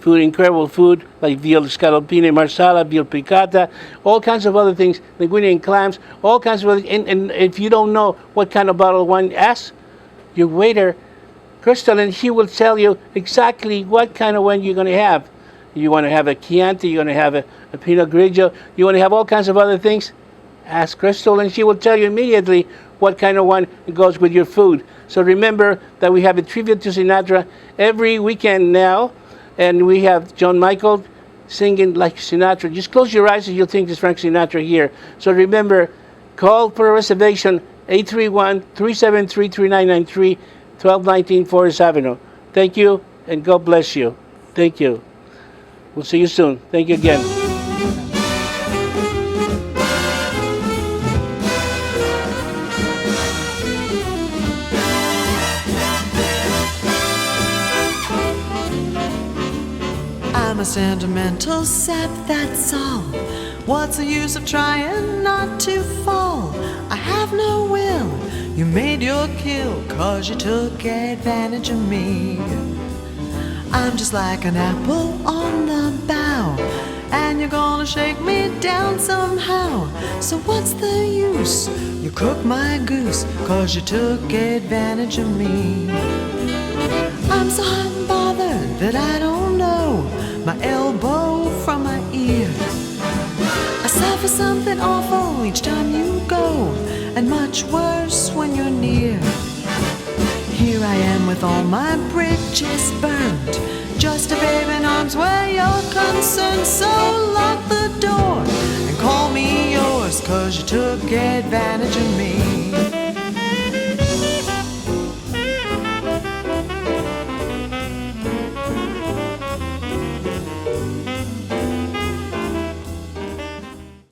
incredible food, like veal scallopine marsala, veal picata, all kinds of other things, linguine and clams, all kinds of other, and if you don't know what kind of bottle of wine, ask your waiter, Crystal, and she will tell you exactly what kind of wine you're going to have. You want to have a Chianti, you're going to have a Pinot Grigio, you want to have all kinds of other things? Ask Crystal, and she will tell you immediately what kind of wine goes with your food. So remember that we have a tribute to Sinatra every weekend now, and we have John Michael singing like Sinatra. Just close your eyes and you'll think it's Frank Sinatra here. So remember, call for a reservation, 831-373-3993, 1219 Forest Avenue. Thank you, and God bless you. Thank you. We'll see you soon. Thank you again. I'm a sentimental sap, that's all. What's the use of trying not to fall? I have no will. You made your kill, 'cause you took advantage of me. I'm just like an apple on the bough, and you're gonna shake me down somehow. So what's the use? You cook my goose, 'cause you took advantage of me. I'm so hot and bothered that I don't know my elbow from my ear. I suffer something awful each time you go, and much worse when you're near. Here I am with all my bridges burned, just a babe in arms where you're concerned. So lock the door and call me yours, 'cause you took advantage of me.